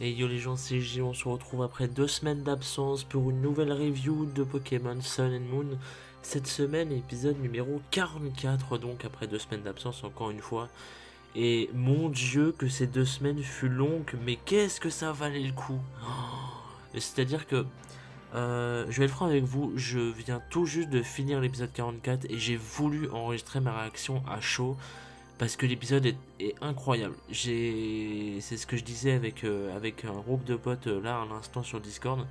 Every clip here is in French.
Et yo les gens, c'est J, on se retrouve après 2 semaines d'absence pour une nouvelle review de Pokémon Sun and Moon. Cette semaine, épisode numéro 44, donc après 2 semaines d'absence encore une fois. Et mon dieu que ces 2 semaines fut longues, mais qu'est-ce que ça valait le coup. C'est-à-dire que, je vais être franc avec vous, je viens tout juste de finir l'épisode 44 et j'ai voulu enregistrer ma réaction à chaud parce que l'épisode est incroyable. C'est ce que je disais avec un groupe de potes là à l'instant sur Discord.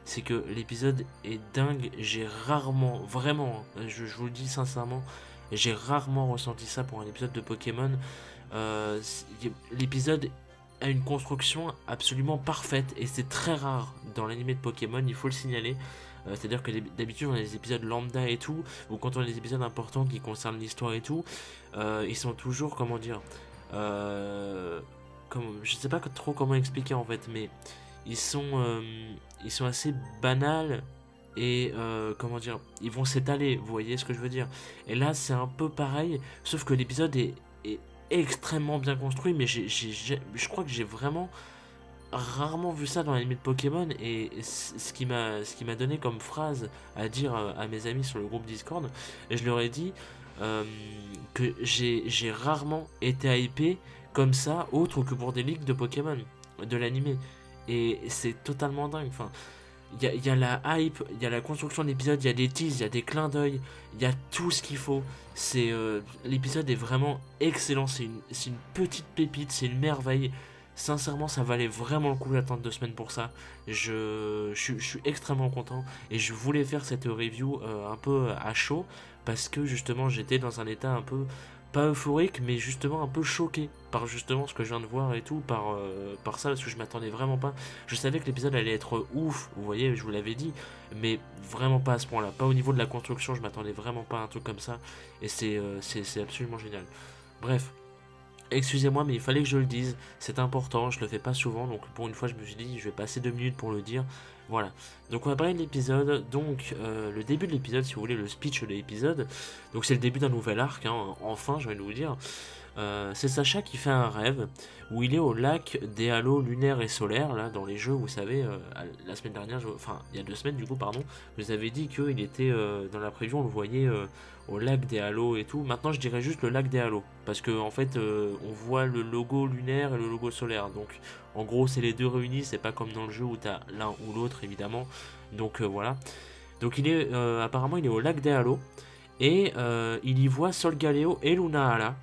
C'est que l'épisode est dingue. J'ai rarement, vraiment, je vous le dis sincèrement, j'ai rarement ressenti ça pour un épisode de Pokémon. Euh, L'épisode a une construction absolument parfaite et c'est très rare dans l'animé de Pokémon, il faut le signaler. C'est-à-dire que d'habitude on a des épisodes lambda et tout, ou quand on a des épisodes importants qui concernent l'histoire et tout, ils sont toujours, comment dire, je sais pas trop comment expliquer en fait, mais ils sont, euh, ils sont assez banals et comment dire, ils vont s'étaler, vous voyez ce que je veux dire. Et là c'est un peu pareil, sauf que l'épisode est extrêmement bien construit, mais je crois que j'ai vraiment rarement vu ça dans l'anime de Pokémon et ce qui m'a donné comme phrase à dire à mes amis sur le groupe Discord, et je leur ai dit euh, que j'ai rarement été hypé comme ça autre que pour des ligues de Pokémon de l'anime, et c'est totalement dingue. Enfin, il y a la hype, il y a la construction de l'épisode, il y a des teases, il y a des clins d'œil, il y a tout ce qu'il faut. L'épisode est vraiment excellent, c'est une petite pépite, c'est une merveille. Sincèrement, ça valait vraiment le coup d'attendre 2 semaines pour ça. Je suis extrêmement content et je voulais faire cette review un peu à chaud parce que justement j'étais dans un état un peu, pas euphorique, mais justement un peu choqué par justement ce que je viens de voir et tout, par ça, parce que je m'attendais vraiment pas. Je savais que l'épisode allait être ouf, vous voyez, je vous l'avais dit, mais vraiment pas à ce point-là. Pas au niveau de la construction, je m'attendais vraiment pas à un truc comme ça, et c'est absolument génial. Bref, excusez-moi, mais il fallait que je le dise, c'est important, je le fais pas souvent, donc pour une fois je me suis dit je vais passer 2 minutes pour le dire. Voilà, donc on va parler de l'épisode, donc le début de l'épisode, si vous voulez, le speech de l'épisode, donc c'est le début d'un nouvel arc, hein, enfin j'ai envie de vous dire. C'est Sacha qui fait un rêve où il est au lac des halos lunaires et solaires, là, dans les jeux, vous savez, la semaine dernière, enfin, il y a 2 semaines du coup, pardon, je vous avais dit qu'il était dans la preview, on le voyait au lac des halos et tout. Maintenant, je dirais juste le lac des halos, parce que en fait, on voit le logo lunaire et le logo solaire, donc en gros, c'est les deux réunis, c'est pas comme dans le jeu où t'as l'un ou l'autre, évidemment, donc voilà. Donc apparemment, il est au lac des halos, et il y voit Solgaleo et Lunala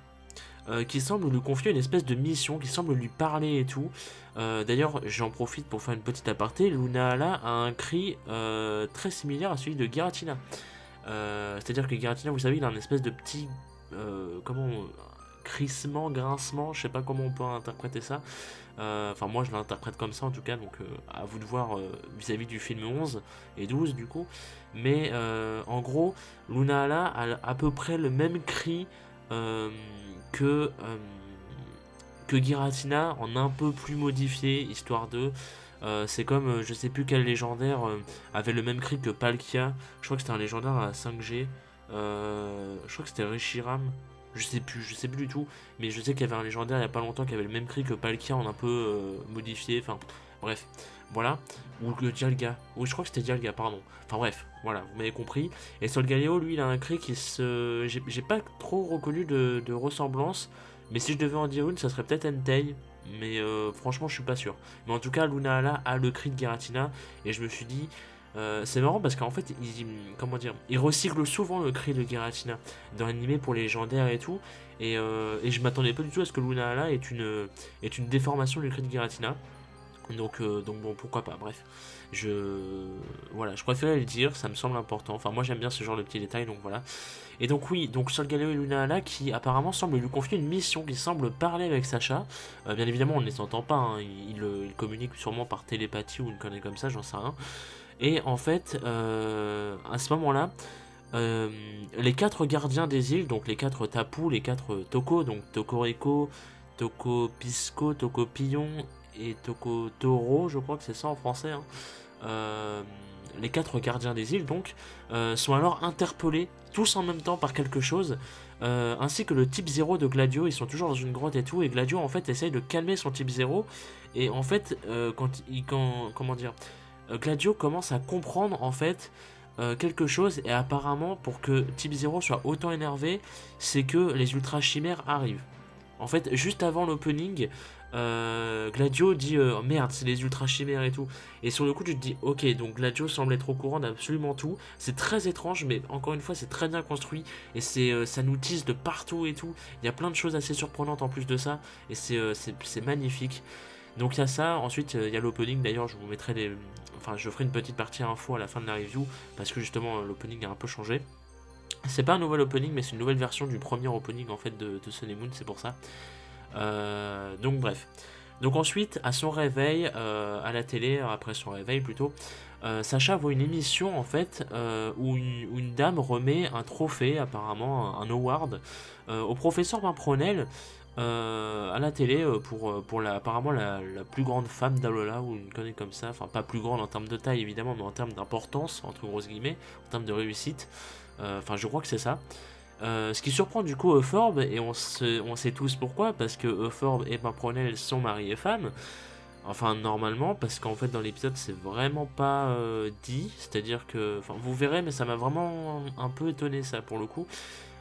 qui semble lui confier une espèce de mission, qui semble lui parler et tout. D'ailleurs, j'en profite pour faire une petite aparté. Lunala a un cri très similaire à celui de Giratina. C'est-à-dire que Giratina, vous savez, il a un espèce de petit. Comment. Crissement, grincement, je sais pas comment on peut interpréter ça. Enfin, moi je l'interprète comme ça en tout cas, donc à vous de voir vis-à-vis du film 11 et 12 du coup. Mais en gros, Lunala a à peu près le même cri euh, que, euh, que Giratina, en un peu plus modifié, histoire de. C'est comme, je sais plus quel légendaire avait le même cri que Palkia. Je crois que c'était un légendaire à 5G. Je crois que c'était Reshiram. Je sais plus du tout. Mais je sais qu'il y avait un légendaire il y a pas longtemps qui avait le même cri que Palkia en un peu modifié. Enfin, bref, voilà. Ou que Dialga. Oui, je crois que c'était Dialga, pardon. Enfin, bref, voilà, vous m'avez compris. Et Solgaleo, lui, il a un cri qui se. J'ai pas trop reconnu de ressemblance. Mais si je devais en dire une, ça serait peut-être Entei. Mais franchement, je suis pas sûr. Mais en tout cas, Lunala a le cri de Giratina. Et je me suis dit, c'est marrant parce qu'en fait, comment dire, il recycle souvent le cri de Giratina dans l'animé pour les légendaires et tout. Et je m'attendais pas du tout à ce que Lunala est une déformation du cri de Giratina. Donc bon, pourquoi pas, bref. Voilà, je préférais le dire, ça me semble important. Enfin, moi j'aime bien ce genre de petits détails, donc voilà. Et donc oui, donc Solgaleo et Lunala qui apparemment semblent lui confier une mission, qui semble parler avec Sacha. Bien évidemment, on ne les entend pas, hein, ils communiquent sûrement par télépathie ou une connerie comme ça, j'en sais rien. Et en fait, à ce moment-là, euh, les 4 gardiens des îles, donc les 4 Tapu, les 4 Toko, donc Tokoreko, Toko Pisco, Toko Pillon et Toko Toro, je crois que c'est ça en français, hein. Euh, les 4 gardiens des îles donc sont alors interpellés tous en même temps par quelque chose ainsi que le type 0 de Gladio. Ils sont toujours dans une grotte et tout, et Gladio en fait essaye de calmer son type 0, et en fait comment dire, Gladio commence à comprendre en fait quelque chose, et apparemment pour que type 0 soit autant énervé, c'est que les ultra chimères arrivent. En fait, juste avant l'opening, Gladio dit merde, c'est les ultra chimères et tout. Et sur le coup, tu te dis ok, donc Gladio semble être au courant d'absolument tout. C'est très étrange, mais encore une fois, c'est très bien construit. Et ça nous tease de partout et tout. Il y a plein de choses assez surprenantes en plus de ça. Et c'est magnifique. Donc il y a ça. Ensuite, il y a l'opening. D'ailleurs, je vous mettrai des. Enfin, je ferai une petite partie info à la fin de la review. Parce que justement, l'opening a un peu changé. C'est pas un nouvel opening, mais c'est une nouvelle version du premier opening en fait de Sun et Moon, c'est pour ça. Donc bref. Donc ensuite, à son réveil, à la télé, après son réveil plutôt, Sacha voit une émission en fait où une dame remet un trophée, apparemment un award, au professeur Pimpronel à la télé pour apparemment la plus grande femme d'Alola, ou une connerie comme ça, enfin pas plus grande en termes de taille évidemment, mais en termes d'importance, entre grosses guillemets, en termes de réussite. Enfin, je crois que c'est ça. Ce qui surprend du coup Euphorbe, et on sait tous pourquoi, parce que Euphorbe et Pimpronel sont mari et femme. Enfin, normalement, parce qu'en fait, dans l'épisode, c'est vraiment pas dit. C'est-à-dire que. Enfin, vous verrez, mais ça m'a vraiment un peu étonné, ça, pour le coup.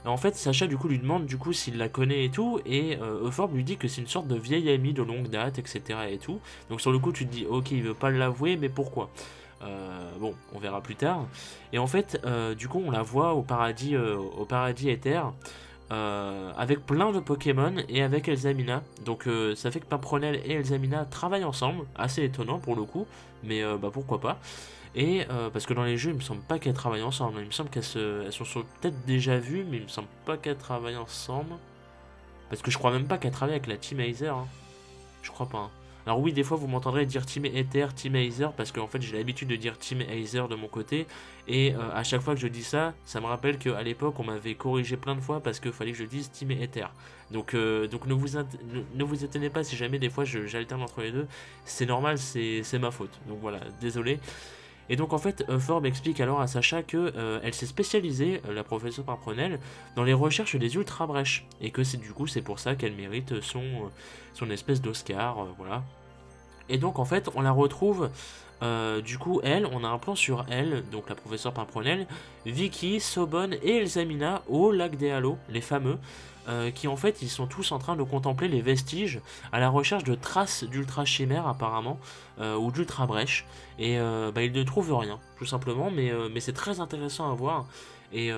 En fait, Sacha, du coup, lui demande, du coup, s'il la connaît et tout. Et Euphorbe lui dit que c'est une sorte de vieille amie de longue date, etc. et tout. Donc, sur le coup, tu te dis, ok, il veut pas l'avouer, mais pourquoi bon, on verra plus tard. Et en fait, du coup, on la voit au paradis éther. Avec plein de Pokémon et avec Elzamina. Donc ça fait que Pimpronel et Elzamina travaillent ensemble, assez étonnant pour le coup, mais bah pourquoi pas. Et parce que dans les jeux, il me semble pas qu'elles travaillent ensemble. Il me semble elles sont peut-être déjà vues, mais il me semble pas qu'elles travaillent ensemble. Parce que je crois même pas qu'elles travaillent avec la Team Aether. Hein. Je crois pas. Hein. Alors oui, des fois vous m'entendrez dire Team Ether, Team Aether, parce qu'en fait j'ai l'habitude de dire Team Aether de mon côté, et à chaque fois que je dis ça, ça me rappelle qu'à l'époque on m'avait corrigé plein de fois parce qu'il fallait que je dise Team Ether. Donc ne vous étonnez pas si jamais des fois j'alterne entre les deux, c'est normal, c'est ma faute. Donc voilà, désolé. Et donc en fait, Forbes explique alors à Sacha que elle s'est spécialisée, la professeure Pimpronel, dans les recherches des ultra brèches, et que c'est pour ça qu'elle mérite son espèce d'Oscar, voilà. Et donc en fait, on la retrouve. Du coup, on a un plan sur elle, donc la professeure Pimpronel, Vicky, Sobonne et Elzamina au lac des Halos, les fameux, qui en fait ils sont tous en train de contempler les vestiges à la recherche de traces d'ultra chimères apparemment, ou d'ultra brèches, et bah, ils ne trouvent rien tout simplement, mais c'est très intéressant à voir. Et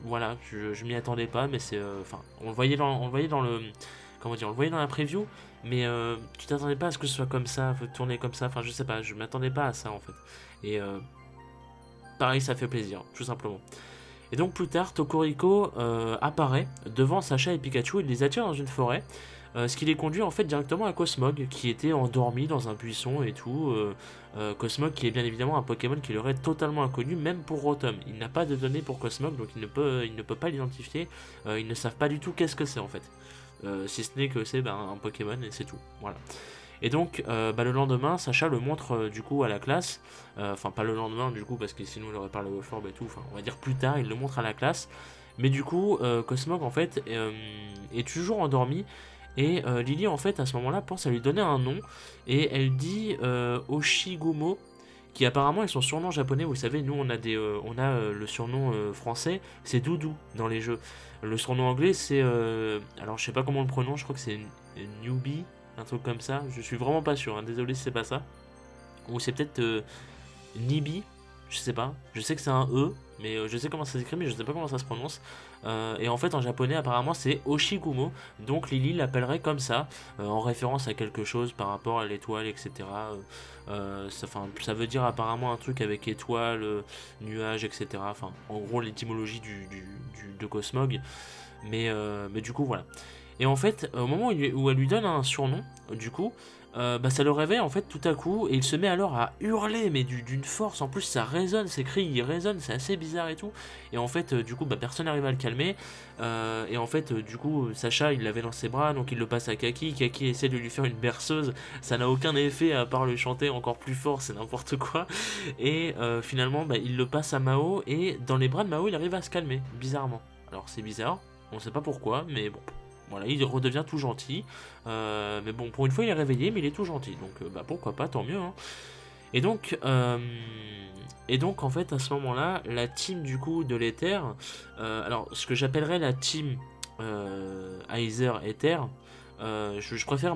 voilà, je m'y attendais pas, mais c'est enfin on le voyait dans le comment dire, on le voyait dans la preview, mais tu t'attendais pas à ce que ce soit comme ça, tourner comme ça, enfin je sais pas, je m'attendais pas à ça en fait. Et pareil, ça fait plaisir, tout simplement. Et donc plus tard, Tokoriko apparaît devant Sacha et Pikachu, il les attire dans une forêt, ce qui les conduit en fait directement à Cosmog, qui était endormi dans un buisson et tout. Cosmog qui est bien évidemment un Pokémon qui leur est totalement inconnu, même pour Rotom. Il n'a pas de données pour Cosmog, donc il ne peut pas l'identifier, ils ne savent pas du tout qu'est-ce que c'est en fait. Si ce n'est que c'est un Pokémon et c'est tout. Voilà. Et donc le lendemain, Sacha le montre du coup à la classe. Enfin pas le lendemain du coup parce que sinon il aurait parlé au Forbe et tout. Enfin on va dire plus tard, il le montre à la classe. Mais du coup Cosmog en fait est toujours endormi. Et Lily en fait à ce moment-là pense à lui donner un nom. Et elle dit Oshigumo, qui apparemment est son surnom japonais. Vous savez, nous on a le surnom français, c'est Doudou dans les jeux. Le surnom anglais c'est alors je sais pas comment on le prononce, je crois que c'est Newbie, un truc comme ça. Je suis vraiment pas sûr, hein. Désolé si c'est pas ça. Ou c'est peut-être Nibi, je sais pas. Je sais que c'est un E, mais je sais comment ça s'écrit, mais je sais pas comment ça se prononce. Et en fait, en japonais, apparemment, c'est Oshigumo. Donc Lily l'appellerait comme ça, en référence à quelque chose par rapport à l'étoile, etc. Ça veut dire apparemment un truc avec étoile, nuage, etc. Enfin, en gros, l'étymologie de Cosmog. Mais du coup, voilà. Et en fait, au moment où elle lui donne un surnom, du coup, ça le réveille en fait tout à coup, et il se met alors à hurler, mais d'une force, en plus ça résonne, ses cris ils résonnent, c'est assez bizarre et tout. Et en fait, du coup, personne n'arrive à le calmer. Et en fait, du coup, Sacha il l'avait dans ses bras, donc il le passe à Kaki. Kaki essaie de lui faire une berceuse, ça n'a aucun effet à part le chanter encore plus fort, c'est n'importe quoi. Et finalement, il le passe à Mao, et dans les bras de Mao, il arrive à se calmer, bizarrement. Alors c'est bizarre, on sait pas pourquoi, mais bon. Voilà, il redevient tout gentil. Mais bon, pour une fois, il est réveillé, mais il est tout gentil. Donc, bah, pourquoi pas, tant mieux. Hein. Et donc, euh, et donc, en fait, à ce moment-là, la team du coup de l'Ether, alors ce que j'appellerais la team Aizer Ether, je préfère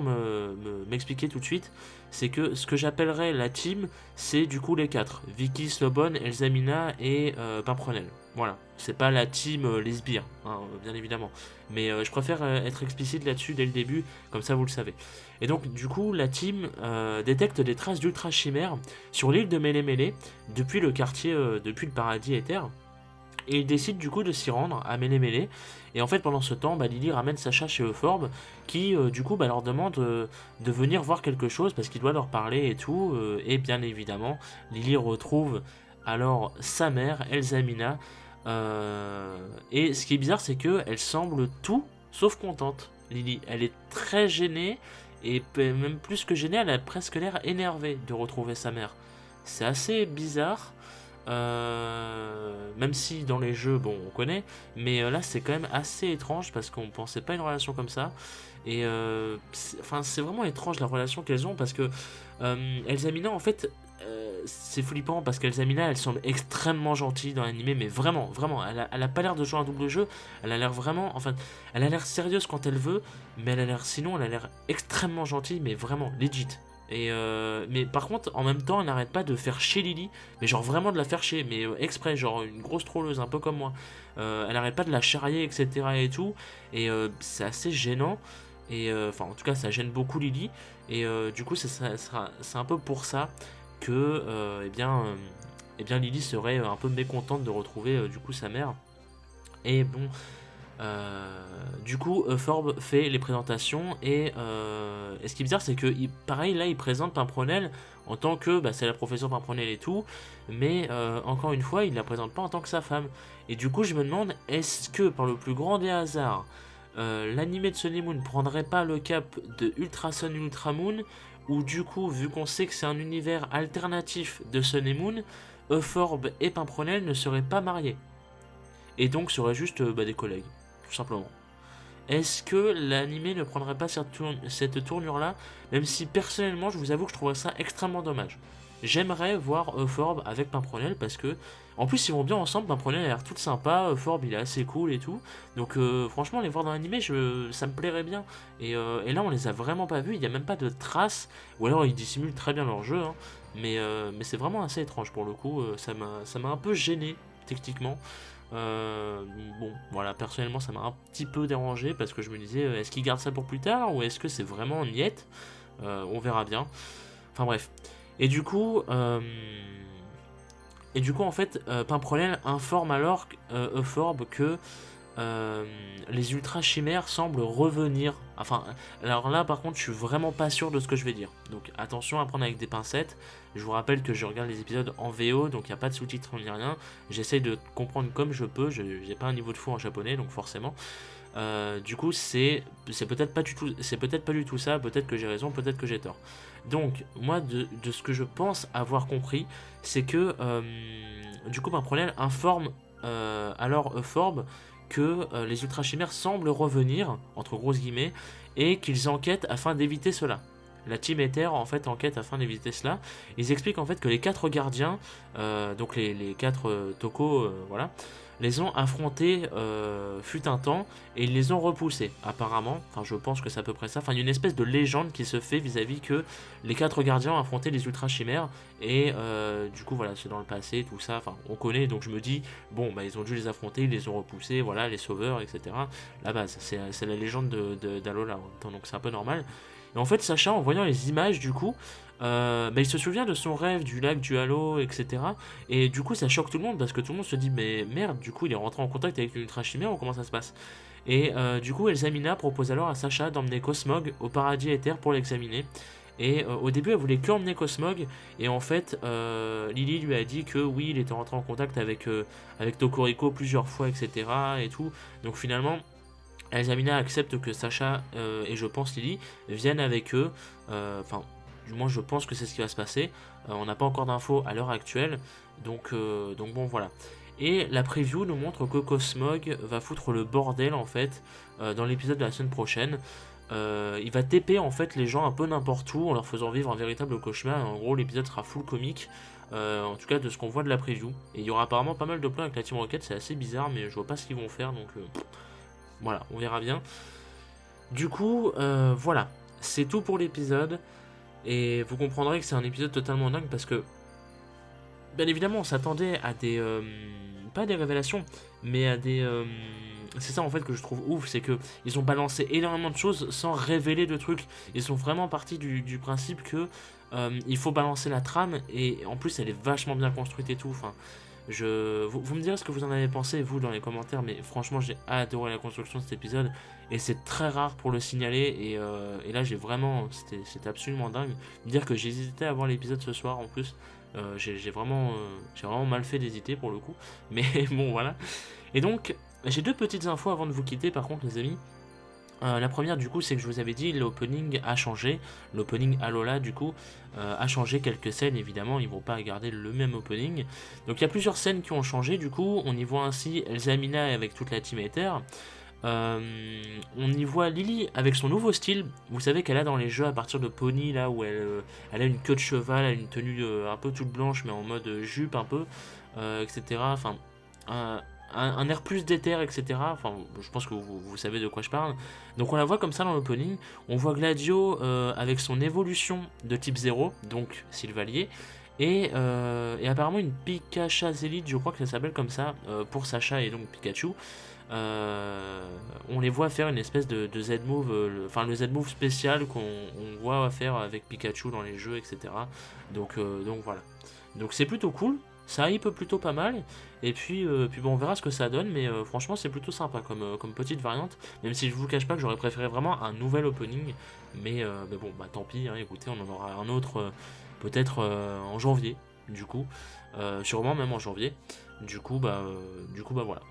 m'expliquer tout de suite. C'est que ce que j'appellerais la team, c'est du coup les quatre Vicky, Slobon, Elzamina et Pimprenel. Voilà, c'est pas la team les sbires, hein, bien évidemment. Mais je préfère être explicite là-dessus dès le début, comme ça vous le savez. Et donc, du coup, la team détecte des traces d'ultra chimères sur l'île de Mélémélé, depuis le quartier, depuis le paradis Ether. Et ils décident du coup de s'y rendre à Mélémélé. Et en fait, pendant ce temps, bah, Lily ramène Sacha chez Euphorbe, qui du coup bah, leur demande de venir voir quelque chose parce qu'il doit leur parler et tout. Et bien évidemment, Lily retrouve alors sa mère, Elzamina. Et ce qui est bizarre, c'est qu'elle semble tout sauf contente. Lily, elle est très gênée. Et même plus que gênée, elle a presque l'air énervée de retrouver sa mère. C'est assez bizarre. Même si dans les jeux, bon, on connaît, mais là c'est quand même assez étrange parce qu'on pensait pas à une relation comme ça. Et enfin, c'est vraiment étrange la relation qu'elles ont parce que Elzamina, en fait, c'est flippant parce qu'Elzamina elle semble extrêmement gentille dans l'animé, mais vraiment, vraiment, elle a pas l'air de jouer un double jeu, elle a l'air vraiment, enfin, elle a l'air sérieuse quand elle veut, mais sinon, elle a l'air extrêmement gentille, mais vraiment legit. Et mais par contre, en même temps, elle n'arrête pas de faire chier Lily, mais genre vraiment de la faire chier, mais exprès, genre une grosse trolleuse, un peu comme moi. Elle n'arrête pas de la charrier, etc. et tout, et c'est assez gênant. Et enfin, en tout cas, ça gêne beaucoup Lily. Et du coup, c'est un peu pour ça que, eh bien, Lily serait un peu mécontente de retrouver du coup sa mère. Et bon, du coup, Forbes fait les présentations et ce qui est bizarre, c'est que pareil là, il présente Pimprenel en tant que bah, c'est la professeure Pimprenel et tout, mais encore une fois, il la présente pas en tant que sa femme. Et du coup, je me demande, est-ce que par le plus grand des hasards, l'animé de Sun Moon prendrait pas le cap de Ultra Sun Ultra Moon, ou du coup, vu qu'on sait que c'est un univers alternatif de Sun Moon, Euphorbe et Pimprenel ne seraient pas mariés et donc seraient juste bah, des collègues, tout simplement. Est-ce que l'animé ne prendrait pas cette tournure-là, même si personnellement, je vous avoue que je trouverais ça extrêmement dommage. J'aimerais voir Euphorbe avec Pimprenel parce que, en plus, ils vont bien ensemble. Pimprenel a l'air toute sympa, Euphorbe il est assez cool et tout. Donc, franchement, les voir dans l'animé, ça me plairait bien. Et là, on les a vraiment pas vus, il n'y a même pas de traces, ou alors ils dissimulent très bien leur jeu, hein. Mais c'est vraiment assez étrange pour le coup, ça m'a un peu gêné, techniquement. Euh, bon, voilà, personnellement, ça m'a un petit peu dérangé parce que je me disais, est-ce qu'ils gardent ça pour plus tard ou est-ce que c'est vraiment niette. On verra bien. Enfin bref. Et du coup, en fait, Pimprenel informe alors Euphorbe que les ultra chimères semblent revenir. Enfin, alors là, par contre, je suis vraiment pas sûr de ce que je vais dire. Donc attention à prendre avec des pincettes. Je vous rappelle que je regarde les épisodes en VO, donc il n'y a pas de sous-titres ni rien. J'essaye de comprendre comme je peux. J'ai pas un niveau de fou en japonais, donc forcément. Du coup, c'est peut-être pas du tout, c'est peut-être pas du tout ça. Peut-être que j'ai raison, peut-être que j'ai tort. Donc, moi, de ce que je pense avoir compris, c'est que du coup, Pimprenel informe alors Euphorbe que les ultra chimères semblent revenir, entre grosses guillemets, et qu'ils enquêtent afin d'éviter cela. La team Ether en fait enquête afin d'éviter cela. Ils expliquent en fait que les quatre gardiens, donc les quatre Toko, voilà, les ont affrontés fut un temps et ils les ont repoussés apparemment. Enfin, je pense que c'est à peu près ça. Enfin, il y a une espèce de légende qui se fait vis-à-vis que les quatre gardiens ont affronté les ultra chimères et du coup voilà, c'est dans le passé tout ça. Enfin, on connaît, donc je me dis bon bah ils ont dû les affronter, ils les ont repoussés, voilà les sauveurs, etc. La base, c'est la légende d'Alola en même temps, donc c'est un peu normal. Et en fait, Sacha, en voyant les images, du coup, bah, il se souvient de son rêve, du lac, du halo, etc. Et du coup, ça choque tout le monde parce que tout le monde se dit, mais merde, du coup, il est rentré en contact avec l'ultra chimère ou comment ça se passe? Et du coup, Elzamina propose alors à Sacha d'emmener Cosmog au paradis Ether pour l'examiner. Et au début, elle voulait que emmener Cosmog. Et en fait, Lily lui a dit que oui, il était rentré en contact avec Tokoriko plusieurs fois, etc. Et tout. Donc finalement, Elzamina accepte que Sacha et je pense Lily viennent avec eux. Enfin, du moins je pense que c'est ce qui va se passer. On n'a pas encore d'infos à l'heure actuelle. Donc bon voilà. Et la preview nous montre que Cosmog va foutre le bordel en fait dans l'épisode de la semaine prochaine. Il va TP en fait les gens un peu n'importe où en leur faisant vivre un véritable cauchemar. En gros, l'épisode sera full comique, en tout cas de ce qu'on voit de la preview. Et il y aura apparemment pas mal de plans avec la Team Rocket, c'est assez bizarre, mais je vois pas ce qu'ils vont faire, donc voilà, on verra bien. Du coup, voilà, c'est tout pour l'épisode. Et vous comprendrez que c'est un épisode totalement dingue parce que, bien évidemment, on s'attendait à des. Pas des révélations, mais à des. C'est ça en fait que je trouve ouf, c'est que ils ont balancé énormément de choses sans révéler de trucs. Ils sont vraiment partis du principe que il faut balancer la trame et en plus elle est vachement bien construite et tout. Enfin, vous me direz ce que vous en avez pensé vous dans les commentaires, mais franchement j'ai adoré la construction de cet épisode et c'est très rare pour le signaler et là j'ai vraiment, c'était absolument dingue. Dire que j'hésitais à voir l'épisode ce soir en plus. J'ai vraiment mal fait d'hésiter pour le coup, mais bon voilà. Et donc j'ai deux petites infos avant de vous quitter par contre les amis. La première du coup c'est que je vous avais dit l'opening a changé, l'opening Alola du coup a changé quelques scènes évidemment, ils vont pas garder le même opening. Donc il y a plusieurs scènes qui ont changé du coup, on y voit ainsi Elsamina avec toute la Team Ether. On y voit Lily avec son nouveau style. Vous savez qu'elle a dans les jeux à partir de Pony là où elle a une queue de cheval, elle a une tenue un peu toute blanche mais en mode jupe un peu, etc. Enfin, un air plus d'éther, etc. Enfin, je pense que vous savez de quoi je parle. Donc on la voit comme ça dans l'opening. On voit Gladio avec son évolution de type 0, donc Sylvalier. Et apparemment une Pikachazelite, je crois que ça s'appelle comme ça, pour Sacha et donc Pikachu. On les voit faire une espèce de Z-move, le Z-move spécial qu'on voit faire avec Pikachu dans les jeux, etc. Donc voilà. Donc c'est plutôt cool, ça hype plutôt pas mal, et puis bon, on verra ce que ça donne, mais franchement c'est plutôt sympa comme petite variante, même si je vous cache pas que j'aurais préféré vraiment un nouvel opening, mais bon, bah tant pis, hein, écoutez, on en aura un autre peut-être en janvier, du coup, sûrement même en janvier, du coup bah voilà.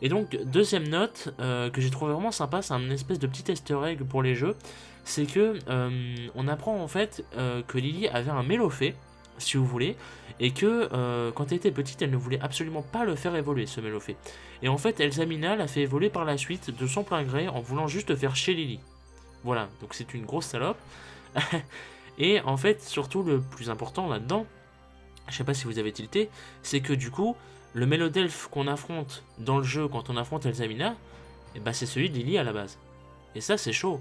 Et donc, deuxième note que j'ai trouvé vraiment sympa, c'est un espèce de petit easter egg pour les jeux, c'est que on apprend en fait que Lily avait un Mélofée, si vous voulez, et que quand elle était petite, elle ne voulait absolument pas le faire évoluer, ce Mélofée. Et en fait, Elsamina l'a fait évoluer par la suite de son plein gré en voulant juste faire chier Lily. Voilà, donc c'est une grosse salope. Et en fait, surtout le plus important là-dedans, je sais pas si vous avez tilté, c'est que du coup, le Mélodelfe qu'on affronte dans le jeu quand on affronte Elsamina, et bah c'est celui de Lily à la base. Et ça c'est chaud.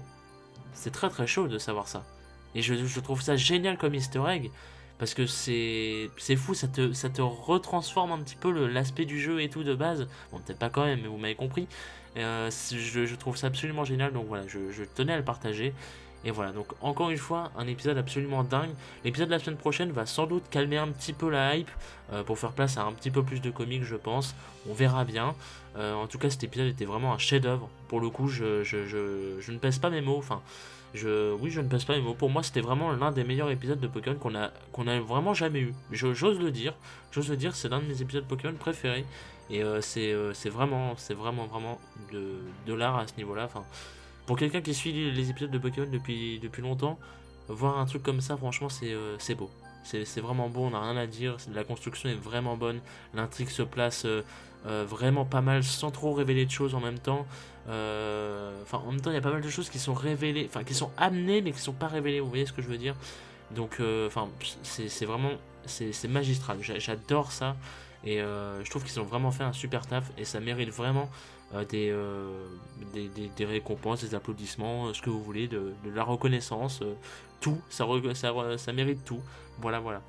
C'est très très chaud de savoir ça. Et je trouve ça génial comme easter egg, parce que c'est fou, ça te retransforme un petit peu l'aspect du jeu et tout de base. Bon, peut-être pas quand même, mais vous m'avez compris. Je trouve ça absolument génial, donc voilà, je tenais à le partager. Et voilà, donc encore une fois, un épisode absolument dingue. L'épisode de la semaine prochaine va sans doute calmer un petit peu la hype pour faire place à un petit peu plus de comics, je pense. On verra bien. En tout cas, cet épisode était vraiment un chef-d'œuvre. Pour le coup, je ne pèse pas mes mots. Enfin, oui, je ne pèse pas mes mots. Pour moi, c'était vraiment l'un des meilleurs épisodes de Pokémon qu'on a vraiment jamais eu. J'ose le dire. C'est l'un de mes épisodes Pokémon préférés. Et c'est vraiment de l'art à ce niveau-là. Enfin, pour quelqu'un qui suit les épisodes de Pokémon depuis longtemps, voir un truc comme ça, franchement, c'est beau. C'est vraiment beau, on n'a rien à dire. La construction est vraiment bonne. L'intrigue se place vraiment pas mal sans trop révéler de choses en même temps. Enfin, en même temps, il y a pas mal de choses qui sont révélées, enfin, qui sont amenées mais qui sont pas révélées. Vous voyez ce que je veux dire? Donc, enfin, c'est vraiment, c'est magistral. J'adore ça. Et je trouve qu'ils ont vraiment fait un super taf. Et ça mérite vraiment des récompenses, des applaudissements, ce que vous voulez, de la reconnaissance, tout, ça mérite tout. Voilà.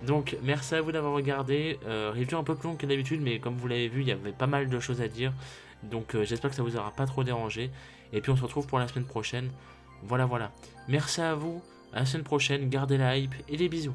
Donc merci à vous d'avoir regardé, review un peu plus long que d'habitude, mais comme vous l'avez vu, il y avait pas mal de choses à dire, donc j'espère que ça vous aura pas trop dérangé, et puis on se retrouve pour la semaine prochaine. Voilà, merci à vous, à la semaine prochaine, gardez la hype, et des bisous.